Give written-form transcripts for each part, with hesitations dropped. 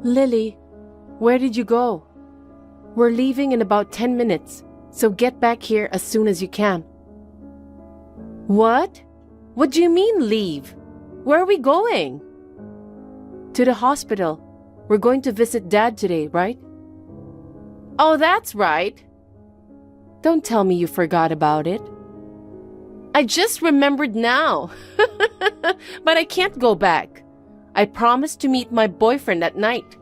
Lily, where did you go? We're leaving in about 10 minutes, so get back here as soon as you can. What? What do you mean leave? Where are we going? To the hospital. We're going to visit Dad today, right? Oh, that's right. Don't tell me you forgot about it. I just remembered now. But I can't go back. I promised to meet my boyfriend at night.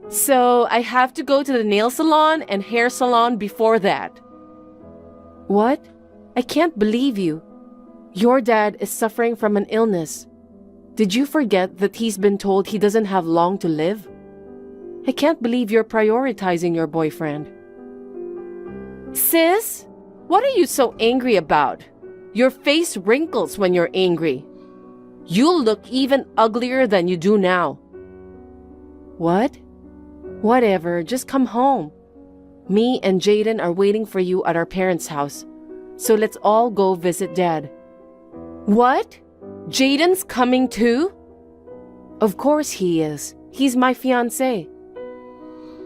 So I have to go to the nail salon and hair salon before that. What? I can't believe you. Your dad is suffering from an illness. Did you forget that he's been told he doesn't have long to live? I can't believe you're prioritizing your boyfriend. Sis, what are you so angry about? Your face wrinkles when you're angry. You'll look even uglier than you do now. What? Whatever, just come home. Me and Jaden are waiting for you at our parents' house. So let's all go visit Dad. What? Jaden's coming too? Of course he is. He's my fiancé.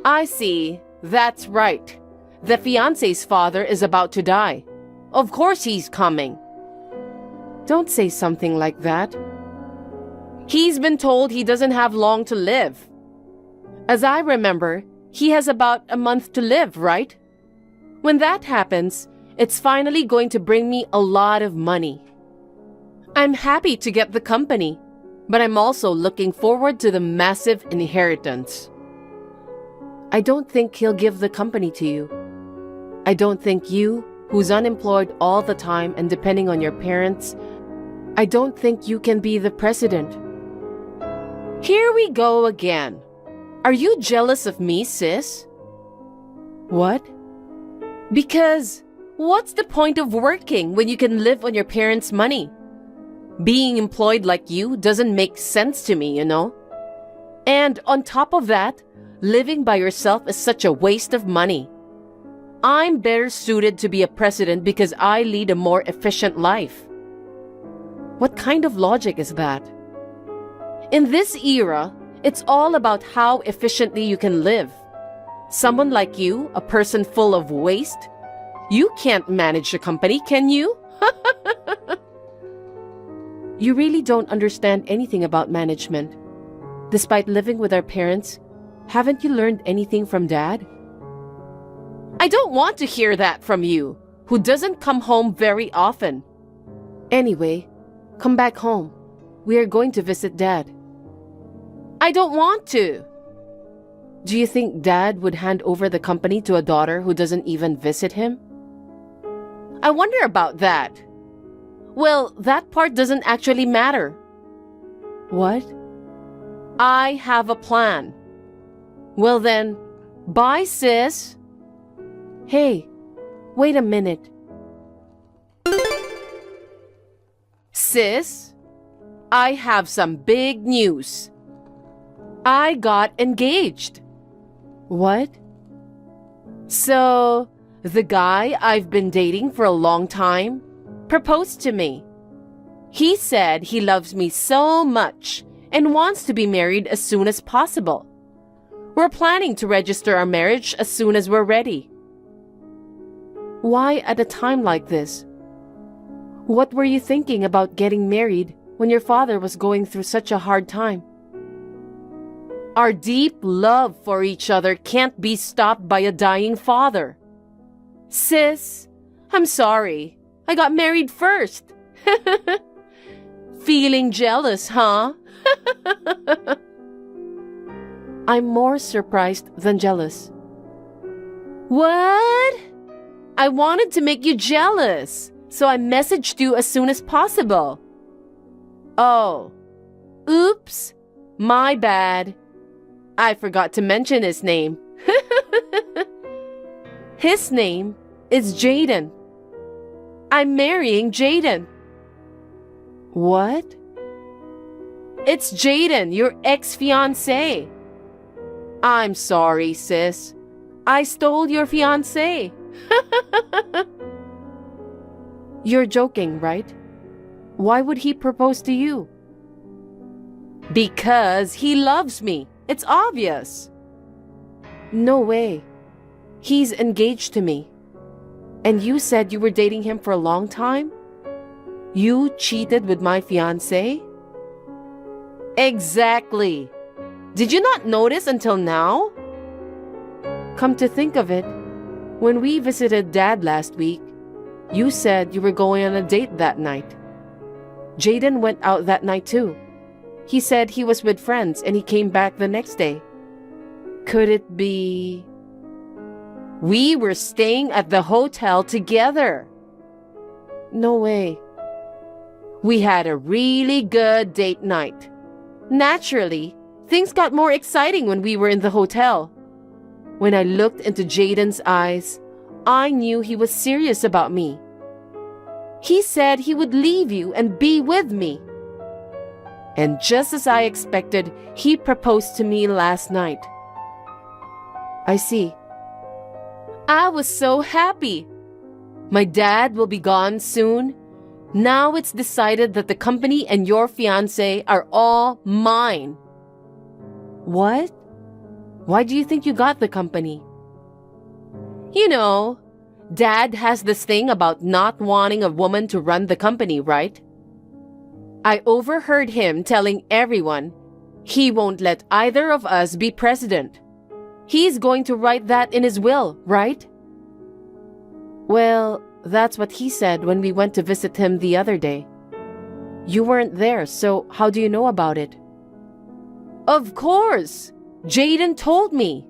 I see. That's right. The fiancé's father is about to die. Of course he's coming. Don't say something like that. He's been told he doesn't have long to live. As I remember, he has about a month to live, right? When that happens, it's finally going to bring me a lot of money. I'm happy to get the company, but I'm also looking forward to the massive inheritance. I don't think he'll give the company to you. I don't think you, who's unemployed all the time and depending on your parents, I don't think you can be the president. Here we go again. Are you jealous of me, sis? What? Because what's the point of working when you can live on your parents' money? Being employed like you doesn't make sense to me, you know? And on top of that, living by yourself is such a waste of money. I'm better suited to be a president because I lead a more efficient life. What kind of logic is that? In this era, it's all about how efficiently you can live. Someone like you, a person full of waste, you can't manage a company, can you? You really don't understand anything about management. Despite living with our parents, haven't you learned anything from Dad? I don't want to hear that from you, who doesn't come home very often. Anyway, come back home. We are going to visit Dad. I don't want to. Do you think Dad would hand over the company to a daughter who doesn't even visit him? I wonder about that. Well, that part doesn't actually matter. What? I have a plan. Well then, bye, sis. Hey, wait a minute. Sis, I have some big news. I got engaged. What? So, the guy I've been dating for a long time proposed to me. He said he loves me so much and wants to be married as soon as possible. We're planning to register our marriage as soon as we're ready. Why at a time like this? What were you thinking about getting married when your father was going through such a hard time? Our deep love for each other can't be stopped by a dying father. Sis, I'm sorry. I got married first. Feeling jealous, huh? I'm more surprised than jealous. What? I wanted to make you jealous, so I messaged you as soon as possible. Oh, oops, my bad. I forgot to mention his name. His name is Jaden. I'm marrying Jaden. What? It's Jaden, your ex-fiancé. I'm sorry, sis. I stole your fiancé. You're joking, right? Why would he propose to you? Because he loves me. It's obvious. No way. He's engaged to me. And you said you were dating him for a long time? You cheated with my fiancé? Exactly. Did you not notice until now? Come to think of it, when we visited Dad last week, you said you were going on a date that night. Jaden went out that night too. He said he was with friends and he came back the next day. Could it be... We were staying at the hotel together. No way. We had a really good date night. Naturally, things got more exciting when we were in the hotel. When I looked into Jaden's eyes, I knew he was serious about me. He said he would leave you and be with me. And just as I expected, he proposed to me last night. I see. I was so happy. My dad will be gone soon. Now it's decided that the company and your fiancé are all mine. What? Why do you think you got the company? You know, Dad has this thing about not wanting a woman to run the company, right? I overheard him telling everyone he won't let either of us be president. He's going to write that in his will, right? Well, that's what he said when we went to visit him the other day. You weren't there, so how do you know about it? Of course! Jaden told me.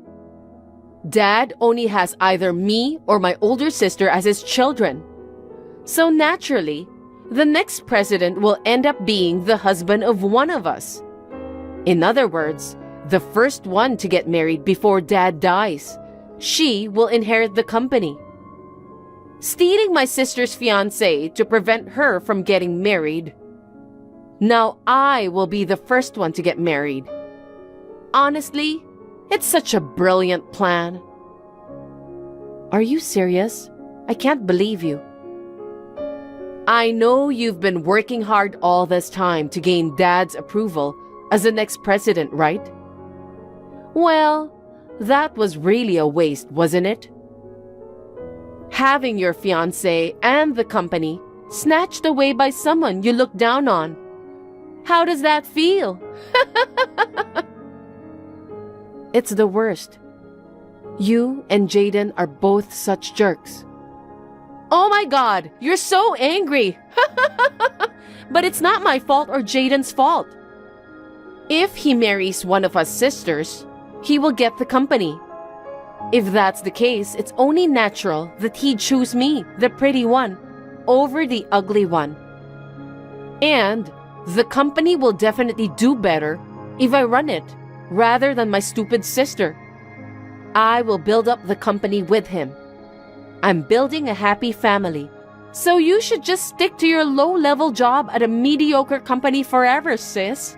Dad only has either me or my older sister as his children. So naturally, the next president will end up being the husband of one of us. In other words, the first one to get married before Dad dies. She will inherit the company. Stealing my sister's fiancé to prevent her from getting married. Now I will be the first one to get married. Honestly, it's such a brilliant plan. Are you serious? I can't believe you. I know you've been working hard all this time to gain Dad's approval as the next president, right? Well, that was really a waste, wasn't it? Having your fiancé and the company snatched away by someone you look down on. How does that feel? It's the worst. You and Jaden are both such jerks. Oh my God, you're so angry. But it's not my fault or Jaden's fault. If he marries one of us sisters, he will get the company. If that's the case, it's only natural that he'd choose me, the pretty one, over the ugly one. And the company will definitely do better if I run it, rather than my stupid sister. I will build up the company with him. I'm building a happy family. So you should just stick to your low-level job at a mediocre company forever, sis.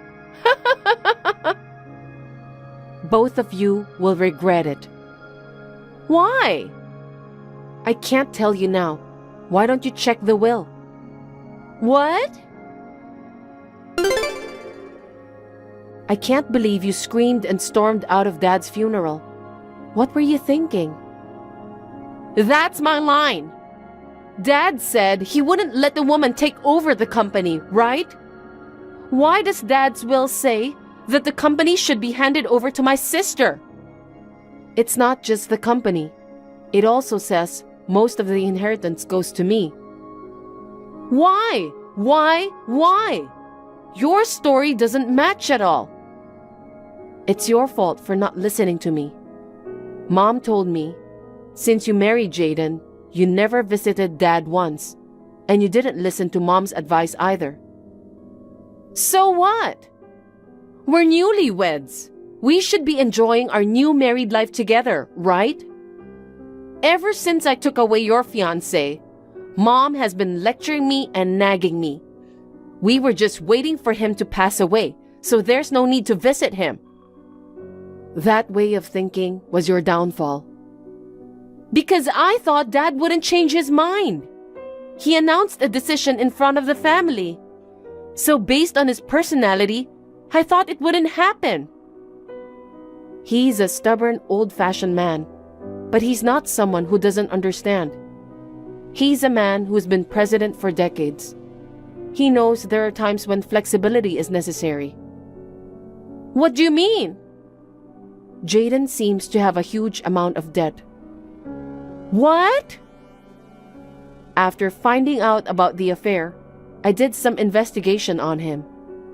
Both of you will regret it. Why? I can't tell you now. Why don't you check the will? What? I can't believe you screamed and stormed out of Dad's funeral. What were you thinking? That's my line. Dad said he wouldn't let the woman take over the company, right? Why does Dad's will say that the company should be handed over to my sister? It's not just the company. It also says most of the inheritance goes to me. Why? Why? Your story doesn't match at all. It's your fault for not listening to me. Mom told me, since you married Jaden, you never visited Dad once, and you didn't listen to Mom's advice either. So what? We're newlyweds. We should be enjoying our new married life together, right? Ever since I took away your fiancé, Mom has been lecturing me and nagging me. We were just waiting for him to pass away, so there's no need to visit him. That way of thinking was your downfall. Because I thought Dad wouldn't change his mind. He announced a decision in front of the family. So based on his personality, I thought it wouldn't happen. He's a stubborn, old-fashioned man, but he's not someone who doesn't understand. He's a man who's been president for decades. He knows there are times when flexibility is necessary. What do you mean? Jaden seems to have a huge amount of debt. What? After finding out about the affair, I did some investigation on him,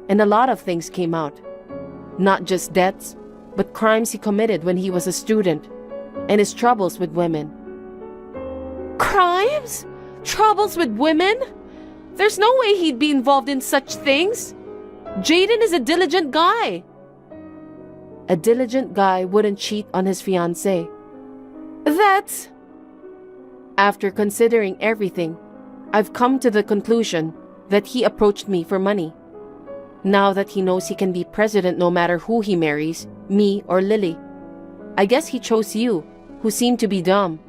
and a lot of things came out. Not just debts, but crimes he committed when he was a student, and his troubles with women. Crimes? Troubles with women? There's no way he'd be involved in such things. Jaden is a diligent guy. A diligent guy wouldn't cheat on his fiancée. That's... After considering everything, I've come to the conclusion that he approached me for money. Now that he knows he can be president no matter who he marries, me or Lily. I guess he chose you, who seem to be dumb.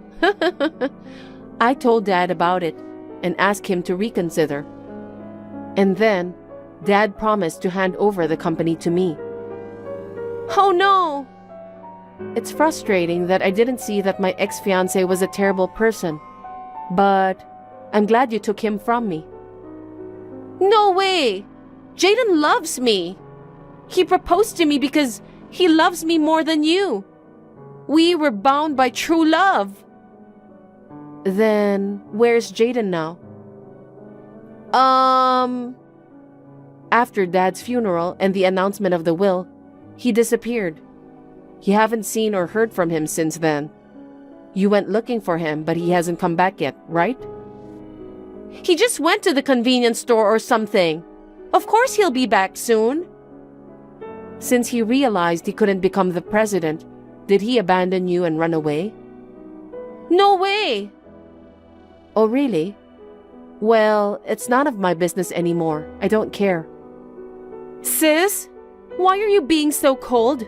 I told Dad about it and asked him to reconsider. And then, Dad promised to hand over the company to me. Oh no! It's frustrating that I didn't see that my ex-fiancé was a terrible person. But I'm glad you took him from me. No way! Jaden loves me. He proposed to me because he loves me more than you. We were bound by true love. Then, where's Jaden now? After Dad's funeral and the announcement of the will, he disappeared. You haven't seen or heard from him since then. You went looking for him, but he hasn't come back yet, right? He just went to the convenience store or something. Of course he'll be back soon. Since he realized he couldn't become the president, did he abandon you and run away? No way! Oh, really? Well, it's none of my business anymore. I don't care. Sis, why are you being so cold?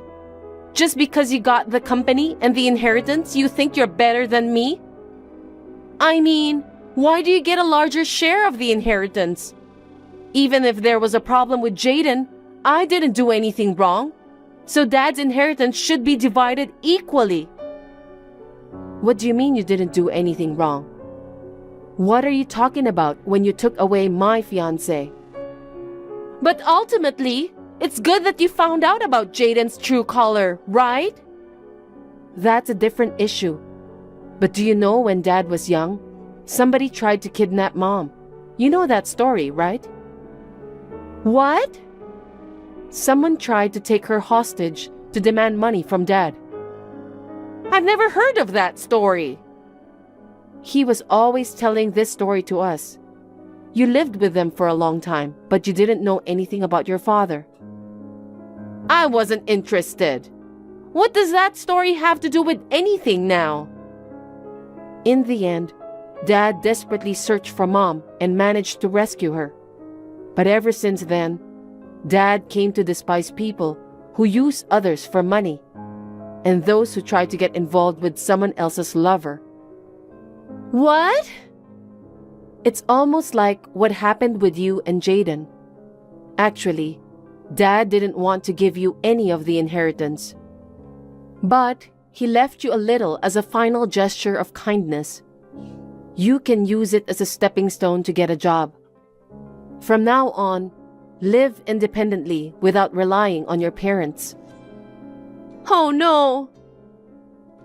Just because you got the company and the inheritance, you think you're better than me? I mean, why do you get a larger share of the inheritance? Even if there was a problem with Jaden, I didn't do anything wrong. So Dad's inheritance should be divided equally. What do you mean you didn't do anything wrong? What are you talking about when you took away my fiancé? But ultimately, it's good that you found out about Jaden's true color, right? That's a different issue. But do you know when Dad was young, somebody tried to kidnap Mom? You know that story, right? What? Someone tried to take her hostage to demand money from Dad. I've never heard of that story. He was always telling this story to us. You lived with them for a long time, but you didn't know anything about your father. I wasn't interested. What does that story have to do with anything now? In the end, Dad desperately searched for Mom and managed to rescue her. But ever since then, Dad came to despise people who use others for money and those who try to get involved with someone else's lover. What? It's almost like what happened with you and Jaden. Actually, Dad didn't want to give you any of the inheritance. But he left you a little as a final gesture of kindness. You can use it as a stepping stone to get a job. From now on, live independently without relying on your parents. Oh no!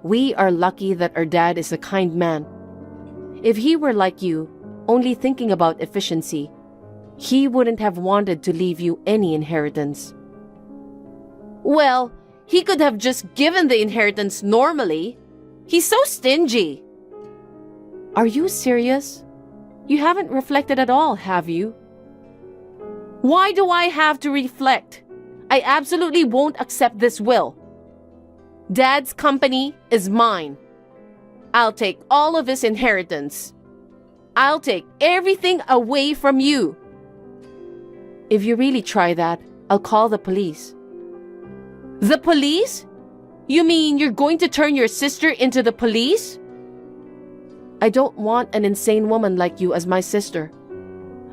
We are lucky that our dad is a kind man. If he were like you, only thinking about efficiency, he wouldn't have wanted to leave you any inheritance. Well, he could have just given the inheritance normally. He's so stingy. Are you serious? You haven't reflected at all, have you? Why do I have to reflect? I absolutely won't accept this will. Dad's company is mine. I'll take all of his inheritance. I'll take everything away from you. If you really try that, I'll call the police. The police? You mean you're going to turn your sister into the police? I don't want an insane woman like you as my sister.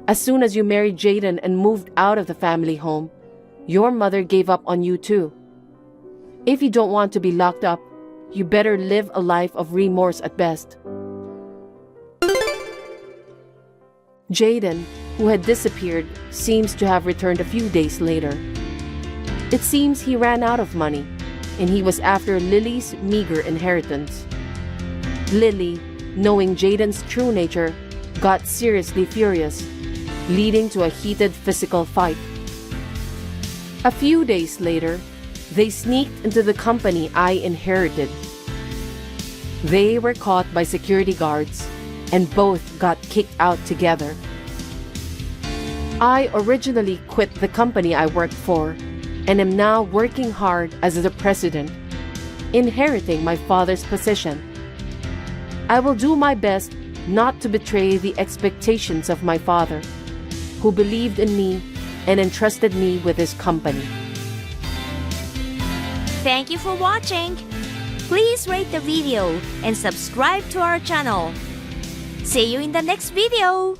As soon as you married Jaden and moved out of the family home, your mother gave up on you too. If you don't want to be locked up, you better live a life of remorse at best. Jaden, who had disappeared, seems to have returned a few days later. It seems he ran out of money, and he was after Lily's meager inheritance. Lily, knowing Jaden's true nature, got seriously furious, leading to a heated physical fight. A few days later, they sneaked into the company I inherited. They were caught by security guards, and both got kicked out together. I originally quit the company I worked for, and am now working hard as the president, inheriting my father's position. I will do my best not to betray the expectations of my father, who believed in me and entrusted me with his company. Thank you for watching. Please rate the video and subscribe to our channel. See you in the next video.